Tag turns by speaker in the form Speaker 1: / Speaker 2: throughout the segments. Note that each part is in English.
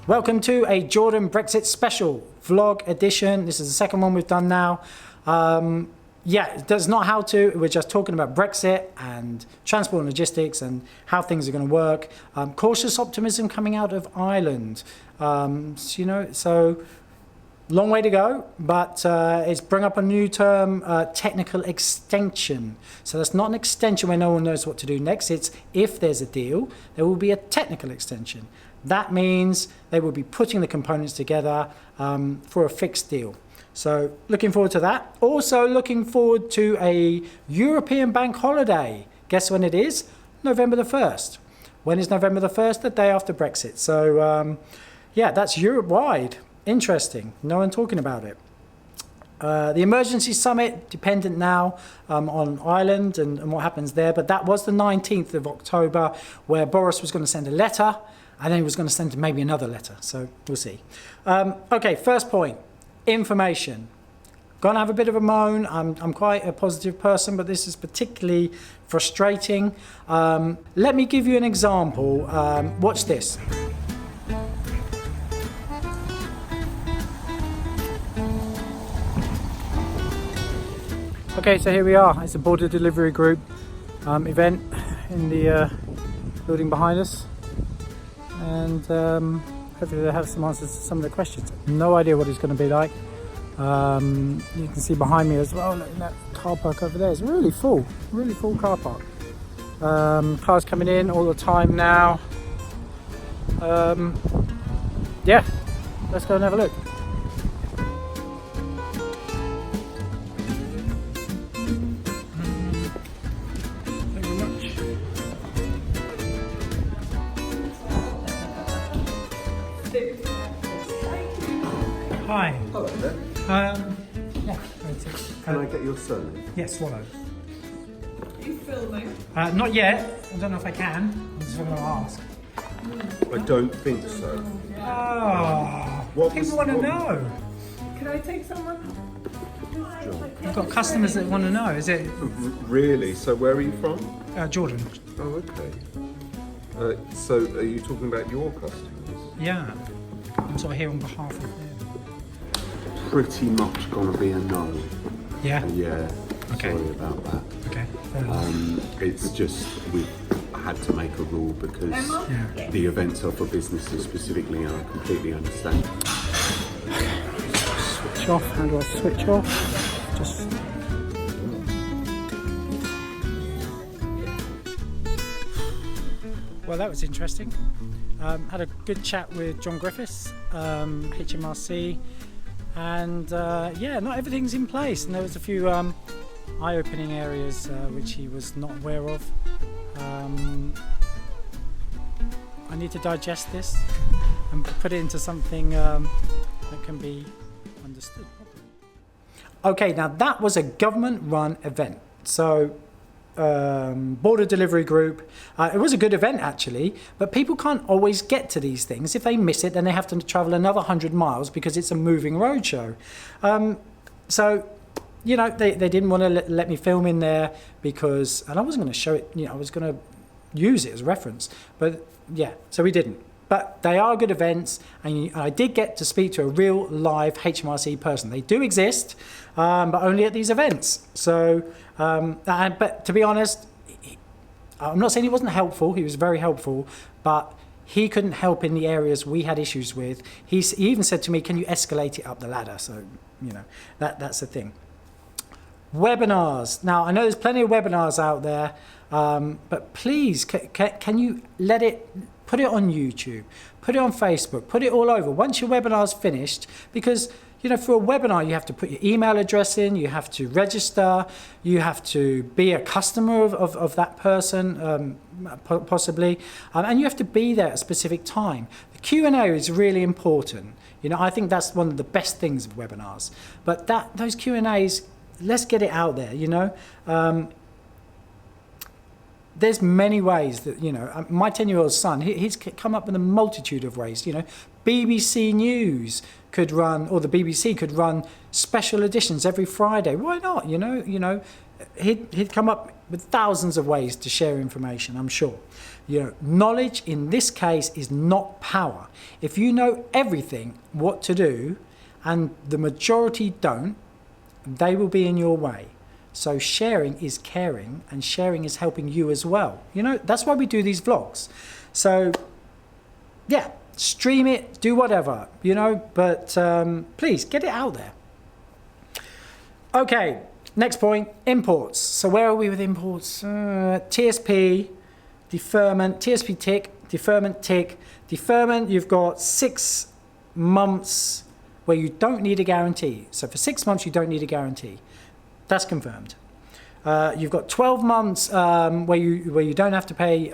Speaker 1: Welcome to a Jordan Brexit special vlog edition. This is the second one we've done now. Yeah, that's not how to. We're just talking about Brexit and transport and logistics and how things are going to work. Cautious optimism coming out of Ireland. So long way to go, but it's bring up a new term, technical extension. So that's not an extension where no one knows what to do next. It's if there's a deal, there will be a technical extension. That means they will be putting the components together for a fixed deal. So looking forward to that. Also looking forward to a European bank holiday. Guess when it is? November the 1st. When is November the 1st? The day after Brexit. So yeah, that's Europe-wide. Interesting. No one talking about it. The emergency summit, dependent now on Ireland and what happens there. But that was the 19th of October, where Boris was going to send a letter, and then he was going to send maybe another letter. So we'll see. Okay, first point. Information. Gonna have a bit of a moan. I'm quite a positive person, but this is particularly frustrating. Let me give you an example. Watch this. Okay, so here we are. It's a border delivery group event in the building behind us, and hopefully they'll have some answers to some of the questions. No idea what it's going to be like. You can see behind me as well, look at that car park over there. It's really full car park. Cars coming in all the time now. Yeah, let's go and have a look. Thank you very much. Hi.
Speaker 2: Hello there.
Speaker 1: Yeah.
Speaker 2: Can I get your surname?
Speaker 1: Yes, Swallow.
Speaker 3: Are you filming?
Speaker 1: Not yet. I don't know if I can. I'm just going to ask.
Speaker 2: I don't think so.
Speaker 1: Oh, people want to know.
Speaker 3: Can I take someone?
Speaker 1: I've got customers that want to know. Is it
Speaker 2: Really? So where are you from?
Speaker 1: Jordan?
Speaker 2: Oh, okay. So are you talking about your customers?
Speaker 1: Yeah. I'm sort of here on behalf of them.
Speaker 2: Pretty much gonna be a no.
Speaker 1: Yeah?
Speaker 2: Yeah.
Speaker 1: Okay.
Speaker 2: Sorry about that.
Speaker 1: Okay. Fair enough.
Speaker 2: It's just we've had to make a rule because
Speaker 1: Yeah.
Speaker 2: the events are for businesses specifically, and I completely understand.
Speaker 1: Switch off. How do I switch off? Just. Well, that was interesting. Had a good chat with John Griffiths, HMRC, and yeah, not everything's in place, and there was a few eye-opening areas which he was not aware of. I need to digest this and put it into something that can be understood properly. Okay, now that was a government-run event. So border delivery group. It was a good event actually, but people can't always get to these things. If they miss it, then they have to travel another 100 miles because it's a moving roadshow. So, you know, they didn't want to let me film in there because, and I wasn't going to show it, you know, I was going to use it as a reference, but yeah, so we didn't. But they are good events, and I did get to speak to a real live HMRC person. They do exist, but only at these events. So, but to be honest, I'm not saying he wasn't helpful. He was very helpful, but he couldn't help in the areas we had issues with. He even said to me, "Can you escalate it up the ladder?" So, you know, that's the thing. Webinars. Now, I know there's plenty of webinars out there, but please, can you put it on YouTube, put it on Facebook, put it all over once your webinar's finished, because, you know, for a webinar, you have to put your email address in, you have to register, you have to be a customer of that person, possibly, and you have to be there at a specific time. The Q&A is really important. You know, I think that's one of the best things of webinars. But those Q&As, let's get it out there, you know. There's many ways that, you know, my 10-year-old son, he's come up with a multitude of ways, you know. BBC News could run, or the BBC could run special editions every Friday. Why not, you know? he'd come up with thousands of ways to share information, I'm sure. You know, knowledge in this case is not power. If you know everything, what to do, and the majority don't, they will be in your way. So sharing is caring, and sharing is helping you as well. You know, that's why we do these vlogs. So, yeah, stream it, do whatever, you know, but please get it out there. Okay, next point, imports. So where are we with imports? TSP, deferment, TSP tick, deferment tick. Deferment, you've got 6 months where you don't need a guarantee. So for 6 months, you don't need a guarantee. That's confirmed. You've got 12 months where you don't have to pay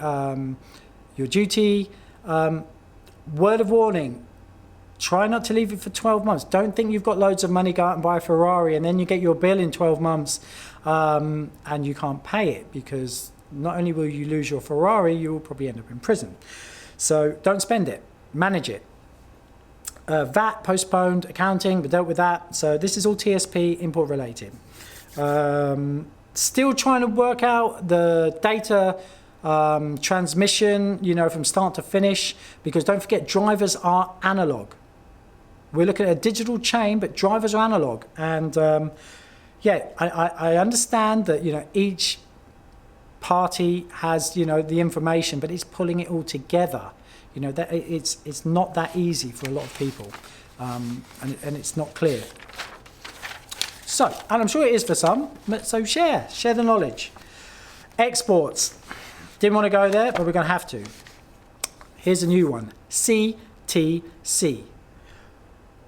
Speaker 1: your duty. Word of warning, try not to leave it for 12 months. Don't think you've got loads of money, go out and buy a Ferrari, and then you get your bill in 12 months and you can't pay it, because not only will you lose your Ferrari, you will probably end up in prison. So don't spend it, manage it. VAT postponed, accounting, we dealt with that. So this is all TSP import related. Still trying to work out the data transmission, you know, from start to finish, because don't forget, drivers are analog. We're looking at a digital chain, but drivers are analog. And yeah, I understand that, you know, each party has, you know, the information, but it's pulling it all together. You know, that it's not that easy for a lot of people, and it's not clear. So, and I'm sure it is for some, but so share the knowledge. Exports. Didn't want to go there, but we're going to have to. Here's a new one. CTC.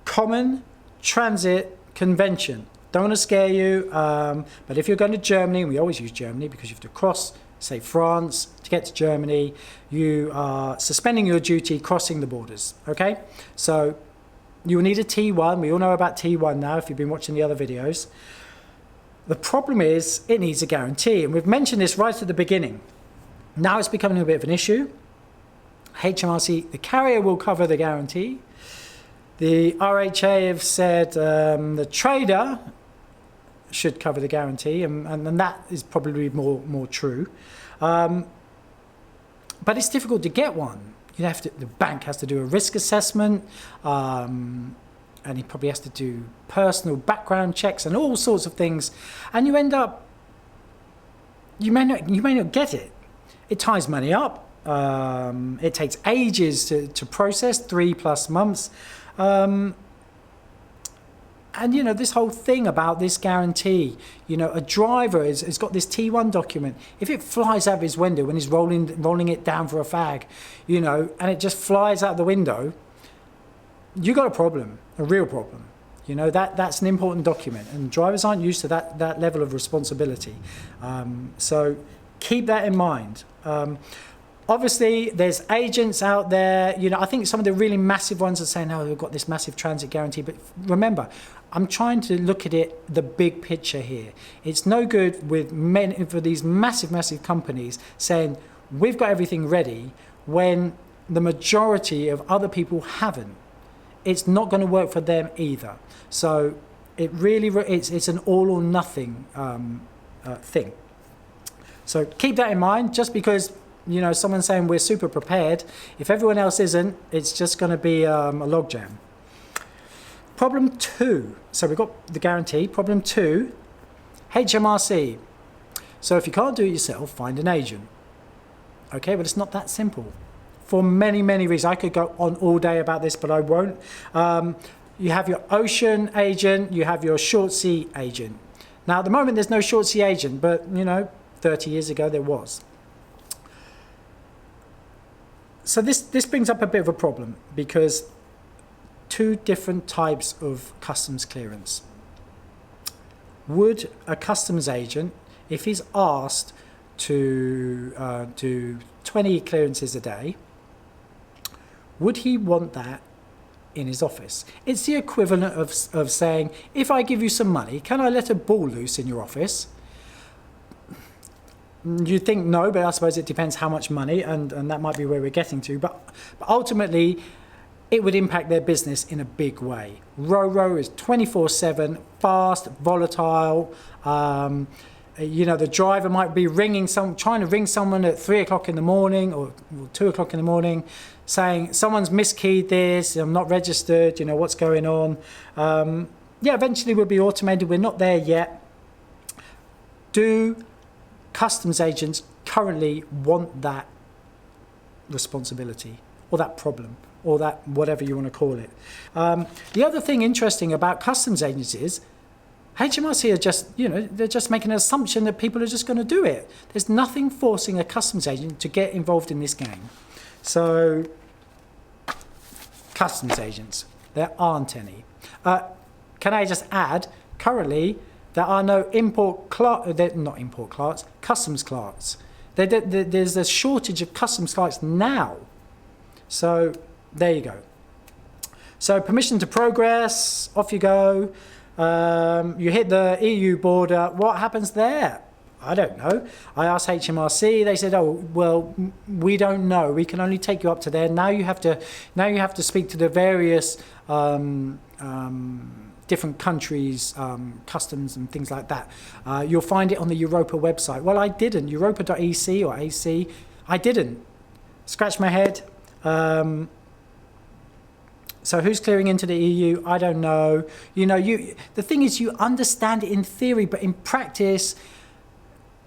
Speaker 1: Common Transit Convention. Don't want to scare you, but if you're going to Germany, and we always use Germany because you have to cross, say, France to get to Germany, you are suspending your duty crossing the borders, okay? So you will need a T1. We all know about T1 now if you've been watching the other videos. The problem is it needs a guarantee, and we've mentioned this right at the beginning. Now it's becoming a bit of an issue. HMRC, the carrier will cover the guarantee. The RHA have said the trader should cover the guarantee, and that is probably more true. But it's difficult to get one. You have to, the bank has to do a risk assessment, and he probably has to do personal background checks and all sorts of things, and you end up, you may not get it. It ties money up. It takes ages to process, 3+ months. And, you know, this whole thing about this guarantee, you know, a driver has got this T1 document. If it flies out of his window when he's rolling it down for a fag, you know, and it just flies out the window, you got a problem, a real problem. You know, that's an important document, and drivers aren't used to that level of responsibility. So keep that in mind. Obviously, there's agents out there, you know, I think some of the really massive ones are saying, oh, we've got this massive transit guarantee. But remember, I'm trying to look at it, the big picture here. It's no good for these massive companies saying, we've got everything ready, when the majority of other people haven't. It's not going to work for them either. So it really, it's an all or nothing thing. So keep that in mind. Just because, you know, someone's saying we're super prepared, if everyone else isn't, it's just going to be a logjam. Problem 2. So we've got the guarantee. Problem 2, HMRC. So if you can't do it yourself, find an agent. Okay, but it's not that simple. For many reasons. I could go on all day about this, but I won't. You have your ocean agent, you have your short sea agent. Now at the moment there's no short sea agent, but you know, 30 years ago there was. So this brings up a bit of a problem, because 2 different types of customs clearance. Would a customs agent, if he's asked to do 20 clearances a day, would he want that in his office? It's the equivalent of saying, if I give you some money, can I let a ball loose in your office? You'd think no, but I suppose it depends how much money, and that might be where we're getting to. But ultimately, it would impact their business in a big way. Ro-ro is 24/7, fast, volatile. You know, the driver might be trying to ring someone at 3 o'clock in the morning or 2 o'clock in the morning, saying someone's miskeyed this, I'm not registered, you know, what's going on. Yeah, eventually we'll be automated. We're not there yet. Do customs agents currently want that responsibility or that problem or that whatever you want to call it? The other thing interesting about customs agents is HMRC are just, you know, they're just making an assumption that people are just going to do it. There's nothing forcing a customs agent to get involved in this game. So, customs agents, there aren't any. Can I just add, currently, there are no customs clerks. There's a shortage of customs clerks now. So, there you go. So, permission to progress, off you go. You hit the EU border, what happens there? I don't know. I asked HMRC, they said, oh, well, we don't know. We can only take you up to there. Now you have to speak to the various different countries, customs and things like that. You'll find it on the Europa website. Well, I didn't. Europa.ec or AC, I didn't. Scratch my head. So who's clearing into the EU? I don't know. You know, the thing is, you understand it in theory, but in practice,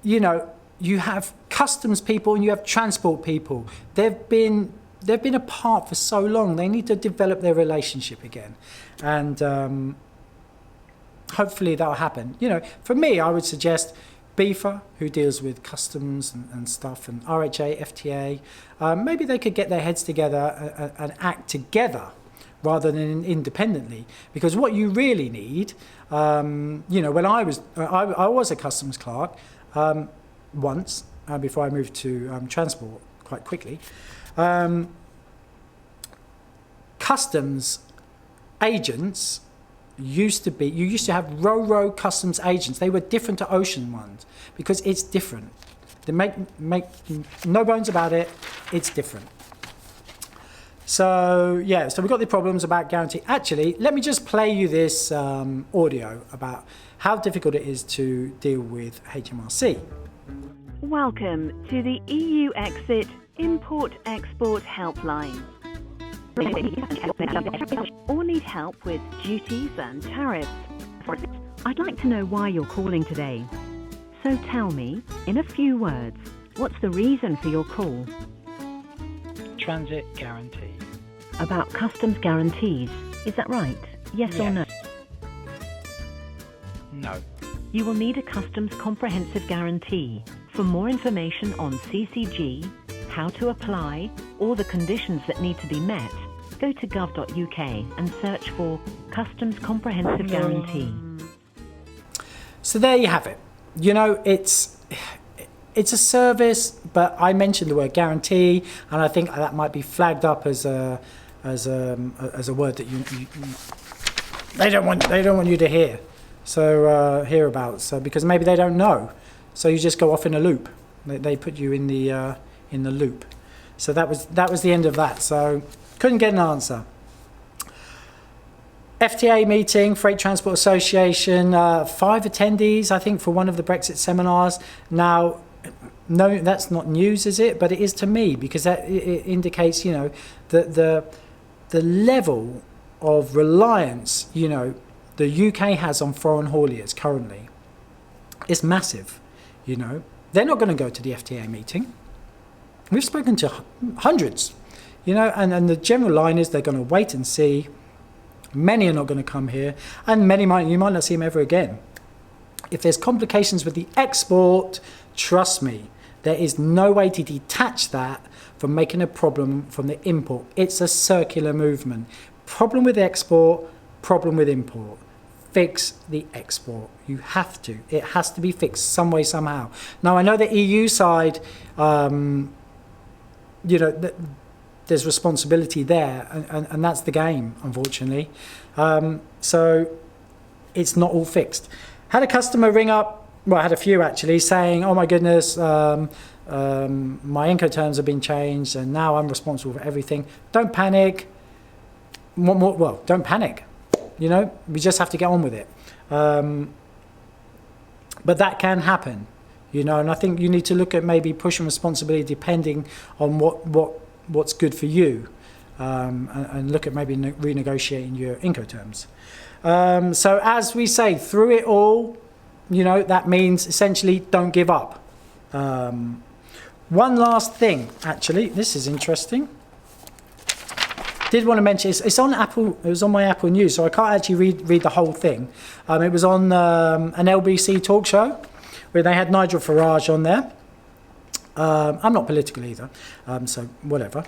Speaker 1: you know, you have customs people and you have transport people. They've been apart for so long. They need to develop their relationship again, and hopefully that'll happen. You know, for me, I would suggest BIFA, who deals with customs and stuff, and RHA, FTA. Maybe they could get their heads together and act together, rather than independently, because what you really need, you know, when I was a customs clerk once before I moved to transport quite quickly. Customs agents you used to have ro-ro customs agents. They were different to ocean ones because it's different. They make no bones about it. It's different. So, yeah, so we've got the problems about guarantee. Actually, let me just play you this audio about how difficult it is to deal with HMRC.
Speaker 4: Welcome to the EU Exit Import-Export Helpline. Or need help with duties and tariffs. I'd like to know why you're calling today. So tell me, in a few words, what's the reason for your call?
Speaker 1: Transit guarantee.
Speaker 4: About customs guarantees, is that right? Yes or no?
Speaker 1: No.
Speaker 4: You will need a customs comprehensive guarantee. For more information on CCG, how to apply, or the conditions that need to be met, go to gov.uk and search for Customs Comprehensive Guarantee.
Speaker 1: So there you have it. You know, it's a service, but I mentioned the word guarantee, and I think that might be flagged up as a word that you they don't want you to hear. So hear about. So because maybe they don't know, so you just go off in a loop. They put you in the loop. So that was the end of that. So couldn't get an answer. FTA meeting, Freight Transport Association, 5 attendees, I think, for one of the Brexit seminars. Now, no, that's not news, is it? But it is to me, because that it indicates, you know, the level of reliance, you know, the UK has on foreign hauliers currently. It's massive, you know. They're not going to go to the FTA meeting. We've spoken to hundreds, you know, and the general line is they're going to wait and see. Many are not going to come here, and you might not see them ever again. If there's complications with the export, trust me, there is no way to detach that from making a problem from the import. It's a circular movement. Problem with export, problem with import. Fix the export. You have to. It has to be fixed some way, somehow. Now, I know the EU side, you know, there's responsibility there, and that's the game, unfortunately. So it's not all fixed. Had a customer ring up, well, I had a few actually, saying, oh my goodness, my Incoterms have been changed and now I'm responsible for everything. Don't panic. Well, don't panic. You know, we just have to get on with it. But that can happen, you know, and I think you need to look at maybe push and responsibility depending on what's good for you, and look at maybe renegotiating your Incoterms. So as we say, through it all, you know, that means essentially don't give up. One last thing, actually, this is interesting. Did want to mention, it's on Apple, it was on my Apple News, so I can't actually read the whole thing. It was on an LBC talk show where they had Nigel Farage on there. I'm not political either, so whatever.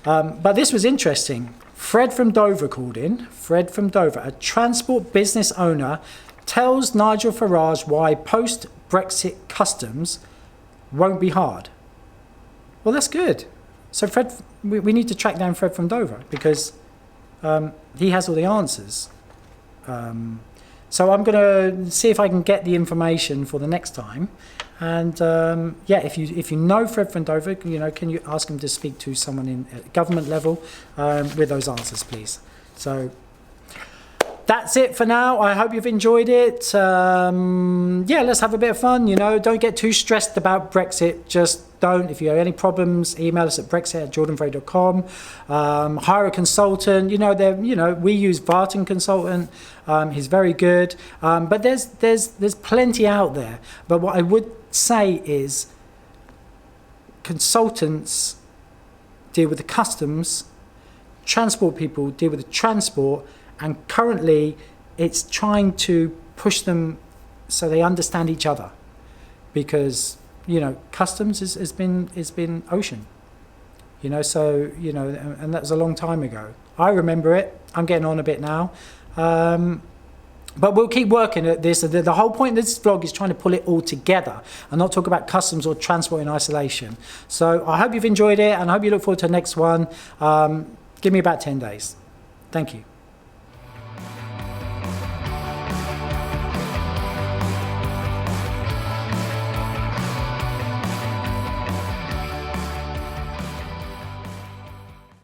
Speaker 1: But this was interesting. Fred from Dover called in. Fred from Dover, a transport business owner, tells Nigel Farage why post-Brexit customs won't be hard. Well, that's good. So Fred, we need to track down Fred from Dover because he has all the answers. So I'm going to see if I can get the information for the next time. And yeah, if you know Fred from Dover, you know, can you ask him to speak to someone in at government level with those answers, please? So that's it for now. I hope you've enjoyed it. Yeah, let's have a bit of fun. You know, don't get too stressed about Brexit. Just don't. If you have any problems, email us at brexit@jordanfrey.com. Hire a consultant. You know, we use Vartan Consultant. He's very good. But there's plenty out there. But what I would say is consultants deal with the customs, transport people deal with the transport, and currently it's trying to push them so they understand each other, because you know customs has been ocean, you know, so you know, and that was a long time ago. I remember it. I'm getting on a bit now, but we'll keep working at this. The whole point of this vlog is trying to pull it all together and not talk about customs or transport in isolation. So I hope you've enjoyed it, and I hope you look forward to the next one. Give me about 10 days. Thank you.